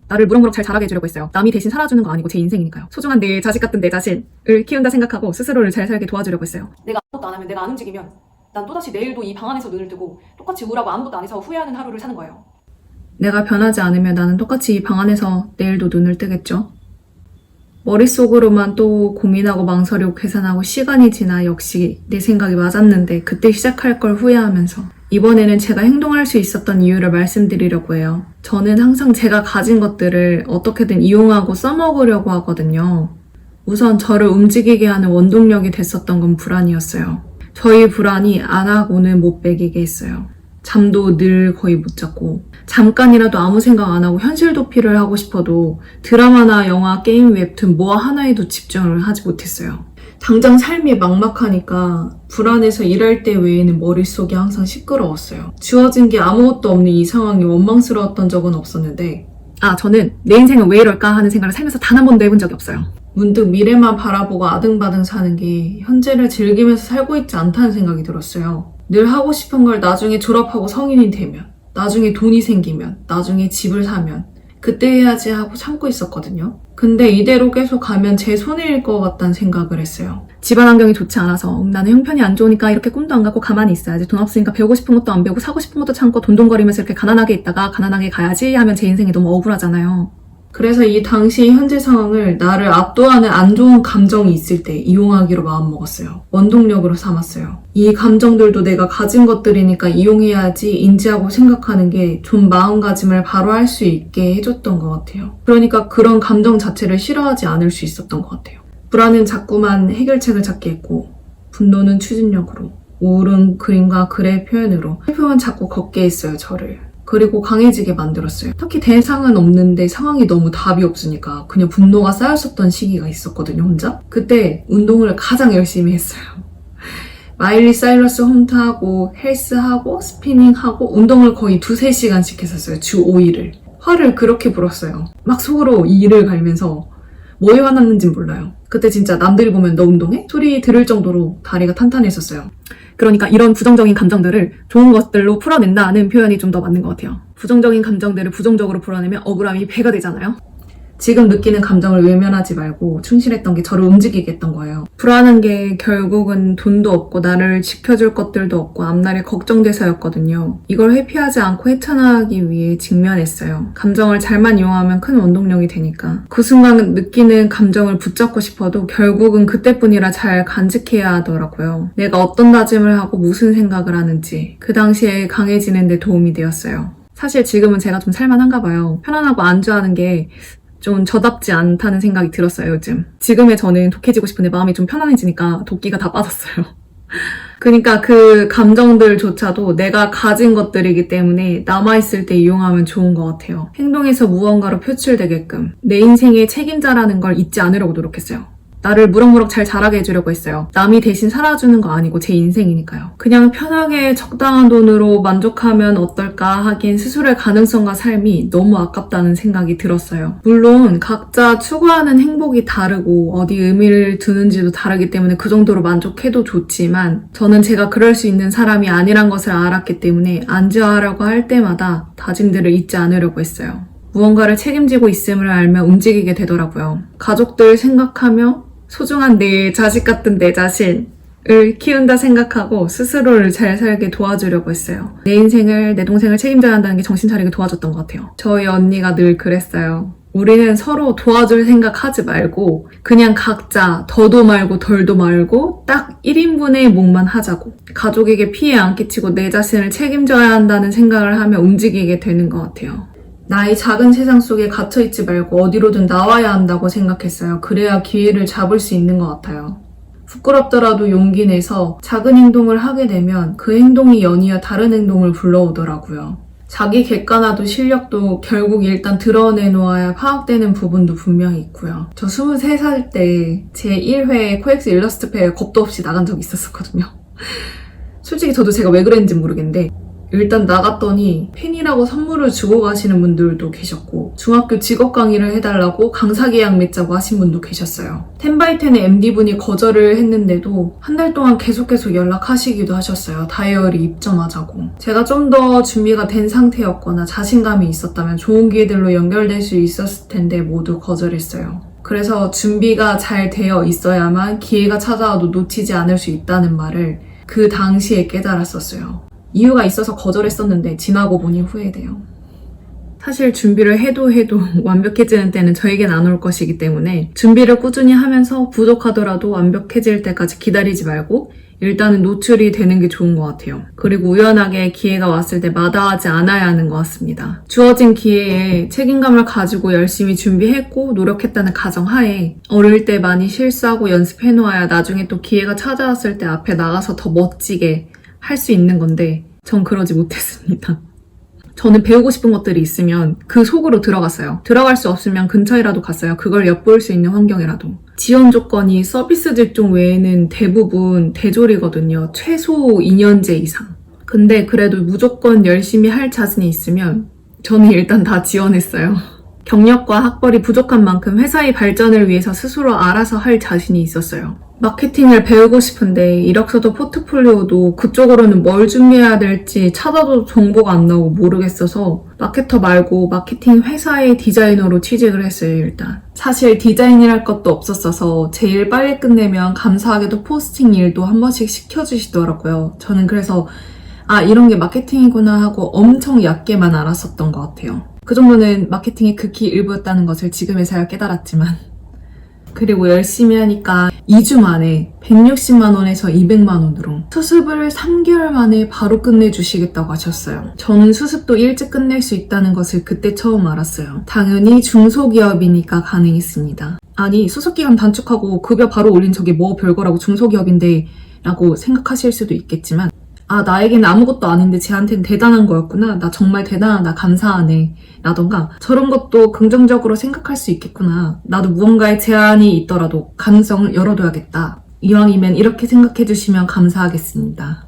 나를 무럭무럭 잘 자라게 해주려고 했어요. 남이 대신 살아주는 거 아니고 제 인생이니까요. 소중한 내 자식 같은 내 자신을 키운다 생각하고 스스로를 잘 살게 도와주려고 했어요. 내가 아무것도 안 하면, 내가 안 움직이면 난 또다시 내일도 이 방 안에서 눈을 뜨고 똑같이 우울하고 아무것도 안 해서 후회하는 하루를 사는 거예요. 내가 변하지 않으면 나는 똑같이 이 방 안에서 내일도 눈을 뜨겠죠. 머릿속으로만 또 고민하고 망설이고 계산하고 시간이 지나 역시 내 생각이 맞았는데 그때 시작할 걸 후회하면서 이번에는 제가 행동할 수 있었던 이유를 말씀드리려고 해요. 저는 항상 제가 가진 것들을 어떻게든 이용하고 써먹으려고 하거든요. 우선 저를 움직이게 하는 원동력이 됐었던 건 불안이었어요. 저희 불안이 안 하고는 못 배기게 했어요. 잠도 늘 거의 못 잤고 잠깐이라도 아무 생각 안 하고 현실 도피를 하고 싶어도 드라마나 영화, 게임, 웹툰 뭐 하나에도 집중을 하지 못했어요. 당장 삶이 막막하니까 불안해서 일할 때 외에는 머릿속이 항상 시끄러웠어요. 주어진 게 아무것도 없는 이 상황이 원망스러웠던 적은 없었는데 저는 내 인생은 왜 이럴까 하는 생각을 살면서 단 한 번도 해본 적이 없어요. 문득 미래만 바라보고 아등바등 사는 게 현재를 즐기면서 살고 있지 않다는 생각이 들었어요. 늘 하고 싶은 걸 나중에 졸업하고 성인이 되면, 나중에 돈이 생기면, 나중에 집을 사면 그때 해야지 하고 참고 있었거든요. 근데 이대로 계속 가면 제 손해일 것 같다는 생각을 했어요. 집안 환경이 좋지 않아서 나는 형편이 안 좋으니까 이렇게 꿈도 안 갖고 가만히 있어야지. 돈 없으니까 배우고 싶은 것도 안 배우고 사고 싶은 것도 참고 돈돈거리면서 이렇게 가난하게 있다가 가난하게 가야지 하면 제 인생이 너무 억울하잖아요. 그래서 이 당시 현재 상황을 나를 압도하는 안 좋은 감정이 있을 때 이용하기로 마음먹었어요. 원동력으로 삼았어요. 이 감정들도 내가 가진 것들이니까 이용해야지 인지하고 생각하는 게 좀 마음가짐을 바로 할 수 있게 해줬던 것 같아요. 그러니까 그런 감정 자체를 싫어하지 않을 수 있었던 것 같아요. 불안은 자꾸만 해결책을 찾게 했고 분노는 추진력으로, 우울은 그림과 글의 표현으로, 슬픔은 자꾸 걷게 했어요, 저를. 그리고 강해지게 만들었어요. 딱히 대상은 없는데 상황이 너무 답이 없으니까 그냥 분노가 쌓였었던 시기가 있었거든요, 혼자. 그때 운동을 가장 열심히 했어요. 마일리 사이러스 홈트하고 헬스하고 스피닝하고 운동을 거의 2-3시간씩 했었어요. 주 5일을. 화를 그렇게 불었어요. 막 속으로 이를 갈면서 뭐에 화났는진 몰라요. 그때 진짜 남들이 보면 너 운동해? 소리 들을 정도로 다리가 탄탄했었어요. 그러니까 이런 부정적인 감정들을 좋은 것들로 풀어낸다는 표현이 좀 더 맞는 것 같아요. 부정적인 감정들을 부정적으로 풀어내면 억울함이 배가 되잖아요. 지금 느끼는 감정을 외면하지 말고 충실했던 게 저를 움직이게 했던 거예요. 불안한 게 결국은 돈도 없고 나를 지켜줄 것들도 없고 앞날이 걱정돼서였거든요. 이걸 회피하지 않고 헤쳐나가기 위해 직면했어요. 감정을 잘만 이용하면 큰 원동력이 되니까. 그 순간 느끼는 감정을 붙잡고 싶어도 결국은 그때뿐이라 잘 간직해야 하더라고요. 내가 어떤 다짐을 하고 무슨 생각을 하는지 그 당시에 강해지는 데 도움이 되었어요. 사실 지금은 제가 좀 살만한가 봐요. 편안하고 안주하는 게 좀 저답지 않다는 생각이 들었어요, 요즘. 지금의 저는 독해지고 싶은데 마음이 좀 편안해지니까 도끼가 다 빠졌어요. 그러니까 그 감정들조차도 내가 가진 것들이기 때문에 남아있을 때 이용하면 좋은 것 같아요. 행동에서 무언가로 표출되게끔 내 인생의 책임자라는 걸 잊지 않으려고 노력했어요. 나를 무럭무럭 잘 자라게 해주려고 했어요. 남이 대신 살아주는 거 아니고 제 인생이니까요. 그냥 편하게 적당한 돈으로 만족하면 어떨까 하긴 스스로의 가능성과 삶이 너무 아깝다는 생각이 들었어요. 물론 각자 추구하는 행복이 다르고 어디 의미를 두는지도 다르기 때문에 그 정도로 만족해도 좋지만 저는 제가 그럴 수 있는 사람이 아니란 것을 알았기 때문에 안주하려고 할 때마다 다짐들을 잊지 않으려고 했어요. 무언가를 책임지고 있음을 알면 움직이게 되더라고요. 가족들 생각하며 소중한 내 자식 같은 내 자신을 키운다 생각하고 스스로를 잘 살게 도와주려고 했어요. 내 인생을, 내 동생을 책임져야 한다는 게 정신 차리게 도와줬던 것 같아요. 저희 언니가 늘 그랬어요. 우리는 서로 도와줄 생각하지 말고 그냥 각자 더도 말고 덜도 말고 딱 1인분의 몫만 하자고. 가족에게 피해 안 끼치고 내 자신을 책임져야 한다는 생각을 하며 움직이게 되는 것 같아요. 나의 작은 세상 속에 갇혀있지 말고 어디로든 나와야 한다고 생각했어요. 그래야 기회를 잡을 수 있는 것 같아요. 부끄럽더라도 용기 내서 작은 행동을 하게 되면 그 행동이 연이어 다른 행동을 불러오더라고요. 자기 객관화도 실력도 결국 일단 드러내놓아야 파악되는 부분도 분명히 있고요. 저 23살 때 제 1회 코엑스 일러스트 페어에 겁도 없이 나간 적이 있었거든요. 솔직히 저도 제가 왜 그랬는지 모르겠는데 일단 나갔더니 팬이라고 선물을 주고 가시는 분들도 계셨고 중학교 직업 강의를 해달라고 강사 계약 맺자고 하신 분도 계셨어요. 10x10의 MD분이 거절을 했는데도 한 달 동안 계속 연락하시기도 하셨어요. 다이어리 입점하자고. 제가 좀 더 준비가 된 상태였거나 자신감이 있었다면 좋은 기회들로 연결될 수 있었을 텐데 모두 거절했어요. 그래서 준비가 잘 되어 있어야만 기회가 찾아와도 놓치지 않을 수 있다는 말을 그 당시에 깨달았었어요. 이유가 있어서 거절했었는데 지나고 보니 후회돼요. 사실 준비를 해도 완벽해지는 때는 저에겐 안 올 것이기 때문에 준비를 꾸준히 하면서 부족하더라도 완벽해질 때까지 기다리지 말고 일단은 노출이 되는 게 좋은 것 같아요. 그리고 우연하게 기회가 왔을 때 마다하지 않아야 하는 것 같습니다. 주어진 기회에 책임감을 가지고 열심히 준비했고 노력했다는 가정하에 어릴 때 많이 실수하고 연습해놓아야 나중에 또 기회가 찾아왔을 때 앞에 나가서 더 멋지게 할 수 있는 건데 전 그러지 못했습니다. 저는 배우고 싶은 것들이 있으면 그 속으로 들어갔어요. 들어갈 수 없으면 근처에라도 갔어요. 그걸 엿볼 수 있는 환경이라도. 지원 조건이 서비스 직종 외에는 대부분 대졸이거든요. 최소 2년제 이상. 근데 그래도 무조건 열심히 할 자신이 있으면 저는 일단 다 지원했어요. 경력과 학벌이 부족한 만큼 회사의 발전을 위해서 스스로 알아서 할 자신이 있었어요. 마케팅을 배우고 싶은데 이력서도 포트폴리오도 그쪽으로는 뭘 준비해야 될지 찾아도 정보가 안 나오고 모르겠어서 마케터 말고 마케팅 회사의 디자이너로 취직을 했어요. 일단 사실 디자인이랄 것도 없었어서 제일 빨리 끝내면 감사하게도 포스팅 일도 한 번씩 시켜주시더라고요. 저는 그래서 이런 게 마케팅이구나 하고 엄청 얕게만 알았었던 것 같아요. 그 정도는 마케팅의 극히 일부였다는 것을 지금에서야 깨달았지만 그리고 열심히 하니까 2주 만에 160만 원에서 200만 원으로 수습을 3개월 만에 바로 끝내주시겠다고 하셨어요. 저는 수습도 일찍 끝낼 수 있다는 것을 그때 처음 알았어요. 당연히 중소기업이니까 가능했습니다. 아니 수습기간 단축하고 급여 바로 올린 적이 뭐 별거라고 중소기업인데 라고 생각하실 수도 있겠지만 나에게는 아무것도 아닌데 쟤한테는 대단한 거였구나. 나 정말 대단하다. 감사하네. 라던가 저런 것도 긍정적으로 생각할 수 있겠구나. 나도 무언가에 제한이 있더라도 가능성을 열어둬야겠다. 이왕이면 이렇게 생각해 주시면 감사하겠습니다.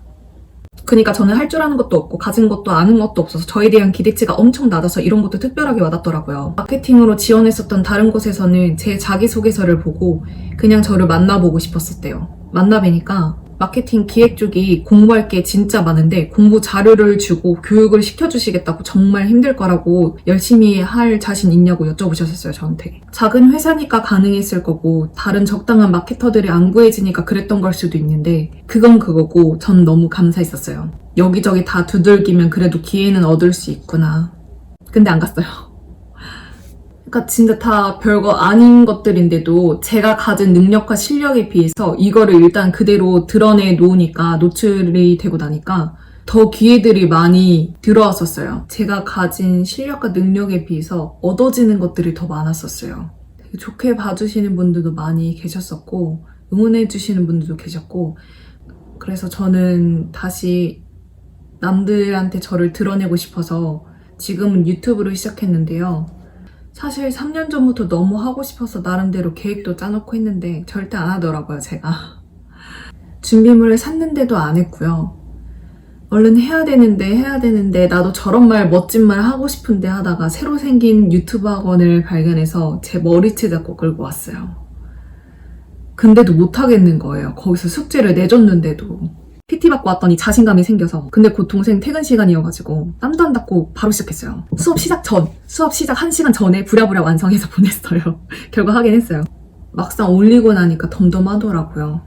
그러니까 저는 할 줄 아는 것도 없고 가진 것도 아는 것도 없어서 저에 대한 기대치가 엄청 낮아서 이런 것도 특별하게 와닿더라고요. 마케팅으로 지원했었던 다른 곳에서는 제 자기소개서를 보고 그냥 저를 만나보고 싶었었대요. 만나뵈니까 마케팅 기획 쪽이 공부할 게 진짜 많은데 공부 자료를 주고 교육을 시켜주시겠다고 정말 힘들 거라고 열심히 할 자신 있냐고 여쭤보셨어요, 저한테. 작은 회사니까 가능했을 거고 다른 적당한 마케터들이 안 구해지니까 그랬던 걸 수도 있는데 그건 그거고 전 너무 감사했었어요. 여기저기 다 두들기면 그래도 기회는 얻을 수 있구나. 근데 안 갔어요. 그러니까 진짜 다 별거 아닌 것들인데도 제가 가진 능력과 실력에 비해서 이거를 일단 그대로 드러내 놓으니까 노출이 되고 나니까 더 기회들이 많이 들어왔었어요. 제가 가진 실력과 능력에 비해서 얻어지는 것들이 더 많았었어요. 되게 좋게 봐주시는 분들도 많이 계셨었고 응원해주시는 분들도 계셨고 그래서 저는 다시 남들한테 저를 드러내고 싶어서 지금은 유튜브를 시작했는데요. 사실 3년 전부터 너무 하고 싶어서 나름대로 계획도 짜놓고 했는데 절대 안 하더라고요, 제가. 준비물을 샀는데도 안 했고요. 얼른 해야 되는데 나도 저런 말 멋진 말 하고 싶은데 하다가 새로 생긴 유튜브 학원을 발견해서 제 머리채 잡고 끌고 왔어요. 근데도 못 하겠는 거예요. 거기서 숙제를 내줬는데도. PT 받고 왔더니 자신감이 생겨서 근데 곧 동생 퇴근 시간이어가지고 땀도 안 닦고 바로 시작했어요. 수업 시작 1시간 전에 부랴부랴 완성해서 보냈어요. 결과 하긴 했어요. 막상 올리고 나니까 덤덤하더라고요.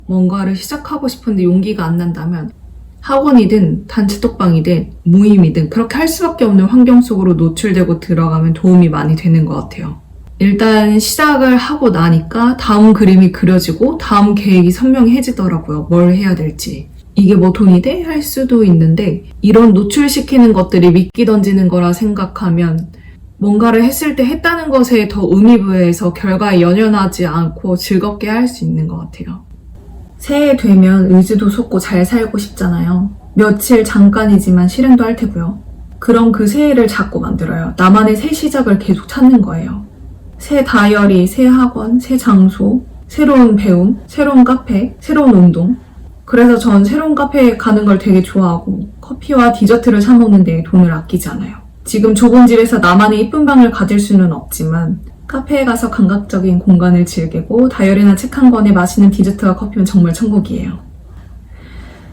뭔가를 시작하고 싶은데 용기가 안 난다면 학원이든 단체톡방이든 모임이든 그렇게 할 수밖에 없는 환경 속으로 노출되고 들어가면 도움이 많이 되는 것 같아요. 일단 시작을 하고 나니까 다음 그림이 그려지고 다음 계획이 선명해지더라고요. 뭘 해야 될지. 이게 뭐 돈이 돼? 할 수도 있는데 이런 노출시키는 것들이 미끼 던지는 거라 생각하면 뭔가를 했을 때 했다는 것에 더 의미 부여해서 결과에 연연하지 않고 즐겁게 할 수 있는 것 같아요. 새해 되면 의지도 솟고 잘 살고 싶잖아요. 며칠 잠깐이지만 실행도 할 테고요. 그럼 그 새해를 자꾸 만들어요. 나만의 새 시작을 계속 찾는 거예요. 새 다이어리, 새 학원, 새 장소, 새로운 배움, 새로운 카페, 새로운 운동. 그래서 전 새로운 카페에 가는 걸 되게 좋아하고 커피와 디저트를 사 먹는 데 돈을 아끼지 않아요. 지금 좁은 집에서 나만의 이쁜 방을 가질 수는 없지만 카페에 가서 감각적인 공간을 즐기고 다이어리나 책 한 권에 맛있는 디저트와 커피면 정말 천국이에요.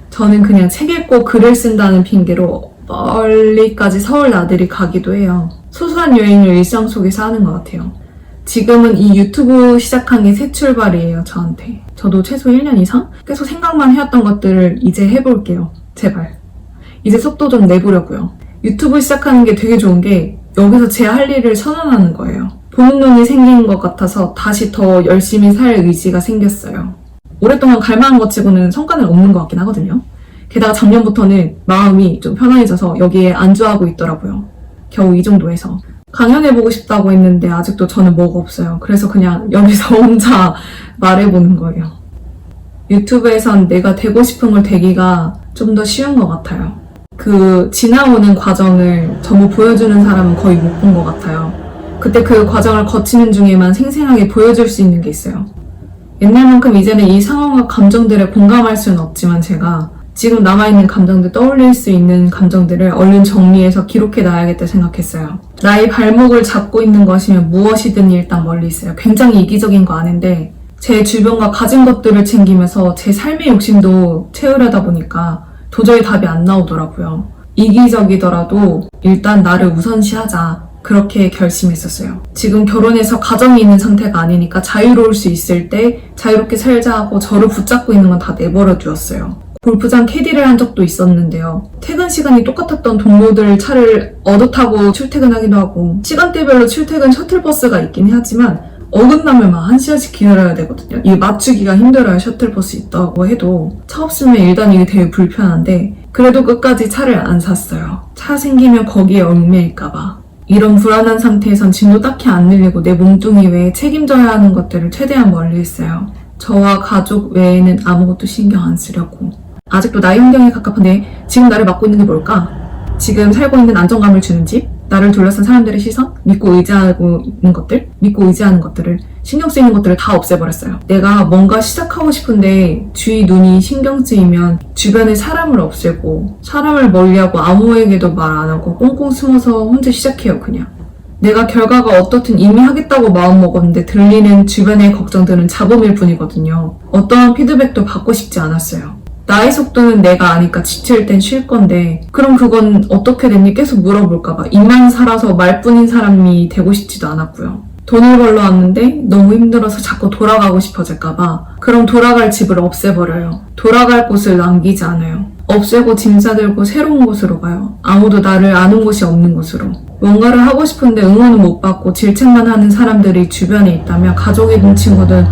저는 그냥 책 읽고 글을 쓴다는 핑계로 멀리까지 서울 나들이 가기도 해요. 소소한 여행을 일상 속에서 하는 것 같아요. 지금은 이 유튜브 시작한 게 새 출발이에요, 저한테. 저도 최소 1년 이상 계속 생각만 해왔던 것들을 이제 해볼게요. 제발. 이제 속도 좀 내보려고요. 유튜브 시작하는 게 되게 좋은 게 여기서 제 할 일을 선언하는 거예요. 보는 눈이 생긴 것 같아서 다시 더 열심히 살 의지가 생겼어요. 오랫동안 갈망한 것 치고는 성과는 없는 것 같긴 하거든요. 게다가 작년부터는 마음이 좀 편안해져서 여기에 안주하고 있더라고요. 겨우 이 정도에서. 강연해보고 싶다고 했는데 아직도 저는 뭐가 없어요. 그래서 그냥 여기서 혼자 말해보는 거예요. 유튜브에선 내가 되고 싶은 걸 되기가 좀 더 쉬운 것 같아요. 그 지나오는 과정을 전부 보여주는 사람은 거의 못 본 것 같아요. 그때 그 과정을 거치는 중에만 생생하게 보여줄 수 있는 게 있어요. 옛날만큼 이제는 이 상황과 감정들에 공감할 수는 없지만 제가 지금 남아있는 감정들, 떠올릴 수 있는 감정들을 얼른 정리해서 기록해놔야겠다 생각했어요. 나의 발목을 잡고 있는 것이면 무엇이든 일단 멀리 있어요. 굉장히 이기적인 거 아는데 제 주변과 가진 것들을 챙기면서 제 삶의 욕심도 채우려다 보니까 도저히 답이 안 나오더라고요. 이기적이더라도 일단 나를 우선시하자. 그렇게 결심했었어요. 지금 결혼해서 가정이 있는 상태가 아니니까 자유로울 수 있을 때 자유롭게 살자 하고 저를 붙잡고 있는 건 다 내버려 두었어요. 골프장 캐디를 한 적도 있었는데요. 퇴근 시간이 똑같았던 동료들 차를 얻어 타고 출퇴근하기도 하고 시간대별로 출퇴근 셔틀버스가 있긴 하지만 어긋나면 막 1시간씩 기다려야 되거든요. 이게 맞추기가 힘들어요. 셔틀버스 있다고 해도 차 없으면 일단 이게 되게 불편한데 그래도 끝까지 차를 안 샀어요. 차 생기면 거기에 얽매일까봐. 이런 불안한 상태에선 짐도 딱히 안 늘리고 내 몸뚱이 외에 책임져야 하는 것들을 최대한 멀리 했어요. 저와 가족 외에는 아무것도 신경 안 쓰려고. 아직도 나의 환경에 가깝한데 지금 나를 맡고 있는 게 뭘까? 지금 살고 있는 안정감을 주는 집, 나를 둘러싼 사람들의 시선, 믿고 의지하는 것들을 신경 쓰이는 것들을 다 없애버렸어요. 내가 뭔가 시작하고 싶은데 주위 눈이 신경 쓰이면 주변에 사람을 없애고 사람을 멀리하고 아무에게도 말 안 하고 꽁꽁 숨어서 혼자 시작해요, 그냥. 내가 결과가 어떻든 이미 하겠다고 마음먹었는데 들리는 주변의 걱정들은 잡음일 뿐이거든요. 어떠한 피드백도 받고 싶지 않았어요. 나의 속도는 내가 아니까 지칠 땐 쉴 건데 그럼 그건 어떻게 됐니? 계속 물어볼까봐 입만 살아서 말뿐인 사람이 되고 싶지도 않았고요. 돈을 벌러 왔는데 너무 힘들어서 자꾸 돌아가고 싶어질까봐 그럼 돌아갈 집을 없애버려요. 돌아갈 곳을 남기지 않아요. 없애고 짐 싸들고 새로운 곳으로 가요. 아무도 나를 아는 곳이 없는 곳으로. 뭔가를 하고 싶은데 응원은 못 받고 질책만 하는 사람들이 주변에 있다면 가족이든 친구든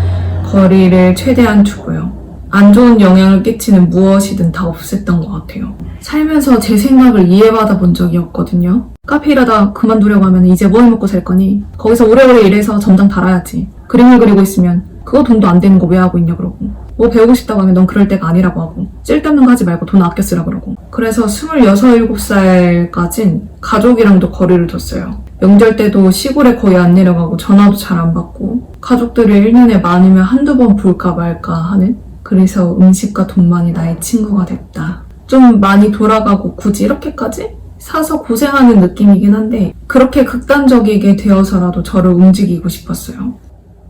거리를 최대한 두고요. 안 좋은 영향을 끼치는 무엇이든 다 없앴던 것 같아요. 살면서 제 생각을 이해받아 본 적이 없거든요. 카페 일하다 그만두려고 하면 이제 뭘 먹고 살 거니? 거기서 오래오래 일해서 점장 달아야지. 그림을 그리고 있으면 그거 돈도 안 되는 거 왜 하고 있냐 그러고 뭐 배우고 싶다고 하면 넌 그럴 때가 아니라고 하고 쓸데없는 거 하지 말고 돈 아껴 쓰라 그러고 그래서 26, 7살까진 가족이랑도 거리를 뒀어요. 명절 때도 시골에 거의 안 내려가고 전화도 잘 안 받고 가족들을 1년에 많으면 한두 번 볼까 말까 하는 그래서 음식과 돈만이 나의 친구가 됐다. 좀 많이 돌아가고 굳이 이렇게까지 사서 고생하는 느낌이긴 한데 그렇게 극단적이게 되어서라도 저를 움직이고 싶었어요.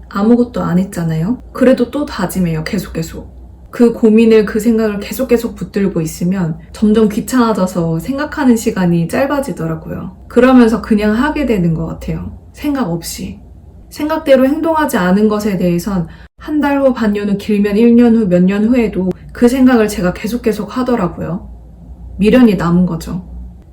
아무것도 안 했잖아요. 그래도 또 다짐해요. 계속. 그 고민을 그 생각을 계속 붙들고 있으면 점점 귀찮아져서 생각하는 시간이 짧아지더라고요. 그러면서 그냥 하게 되는 것 같아요. 생각 없이. 생각대로 행동하지 않은 것에 대해선 한 달 후, 반년 후, 길면 1년 후, 몇 년 후에도 그 생각을 제가 계속 하더라고요. 미련이 남은 거죠.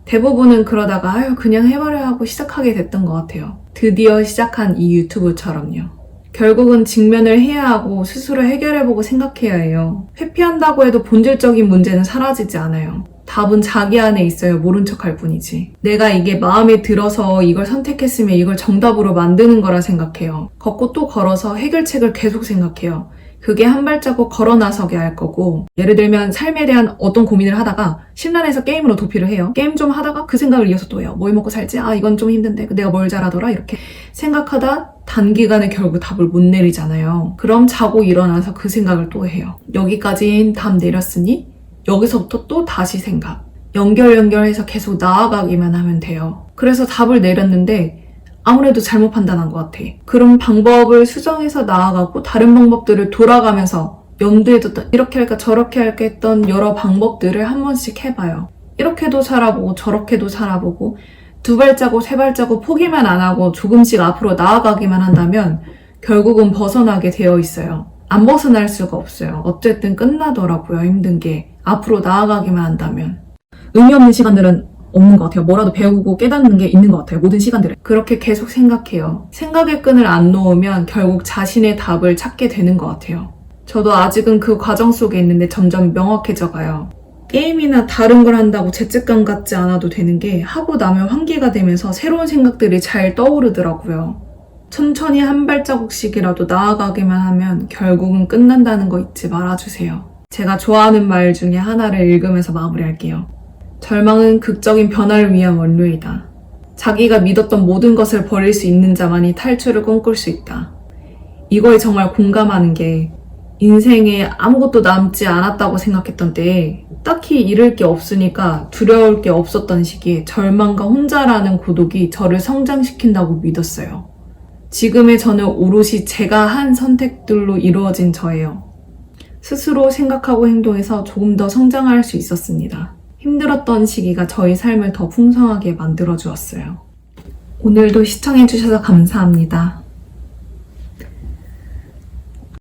대부분은 그러다가 그냥 해버려 하고 시작하게 됐던 것 같아요. 드디어 시작한 이 유튜브처럼요. 결국은 직면을 해야 하고 스스로 해결해보고 생각해야 해요. 회피한다고 해도 본질적인 문제는 사라지지 않아요. 답은 자기 안에 있어요. 모른 척할 뿐이지. 내가 이게 마음에 들어서 이걸 선택했으면 이걸 정답으로 만드는 거라 생각해요. 걷고 또 걸어서 해결책을 계속 생각해요. 그게 한 발자국 걸어 나서게 할 거고 예를 들면 삶에 대한 어떤 고민을 하다가 심란해서 게임으로 도피를 해요. 게임 좀 하다가 그 생각을 이어서 또 해요. 뭘 먹고 살지? 이건 좀 힘든데 내가 뭘 잘하더라? 이렇게 생각하다 단기간에 결국 답을 못 내리잖아요. 그럼 자고 일어나서 그 생각을 또 해요. 여기까지는 답 내렸으니 여기서부터 또 다시 생각. 연결해서 계속 나아가기만 하면 돼요. 그래서 답을 내렸는데 아무래도 잘못 판단한 것 같아. 그럼 방법을 수정해서 나아가고 다른 방법들을 돌아가면서 염두에 뒀던 이렇게 할까 저렇게 할까 했던 여러 방법들을 한 번씩 해봐요. 이렇게도 살아보고 저렇게도 살아보고 두 발자국 세 발자국 포기만 안 하고 조금씩 앞으로 나아가기만 한다면 결국은 벗어나게 되어 있어요. 안 벗어날 수가 없어요. 어쨌든 끝나더라고요. 힘든 게. 앞으로 나아가기만 한다면. 의미 없는 시간들은 없는 것 같아요. 뭐라도 배우고 깨닫는 게 있는 것 같아요. 모든 시간들에. 그렇게 계속 생각해요. 생각의 끈을 안 놓으면 결국 자신의 답을 찾게 되는 것 같아요. 저도 아직은 그 과정 속에 있는데 점점 명확해져 가요. 게임이나 다른 걸 한다고 죄책감 갖지 않아도 되는 게 하고 나면 환기가 되면서 새로운 생각들이 잘 떠오르더라고요. 천천히 한 발자국씩이라도 나아가기만 하면 결국은 끝난다는 거 잊지 말아주세요. 제가 좋아하는 말 중에 하나를 읽으면서 마무리할게요. 절망은 극적인 변화를 위한 원료이다. 자기가 믿었던 모든 것을 버릴 수 있는 자만이 탈출을 꿈꿀 수 있다. 이거에 정말 공감하는 게 인생에 아무것도 남지 않았다고 생각했던 때에 딱히 잃을 게 없으니까 두려울 게 없었던 시기에 절망과 혼자라는 고독이 저를 성장시킨다고 믿었어요. 지금의 저는 오롯이 제가 한 선택들로 이루어진 저예요. 스스로 생각하고 행동해서 조금 더 성장할 수 있었습니다. 힘들었던 시기가 저희 삶을 더 풍성하게 만들어 주었어요. 오늘도 시청해주셔서 감사합니다.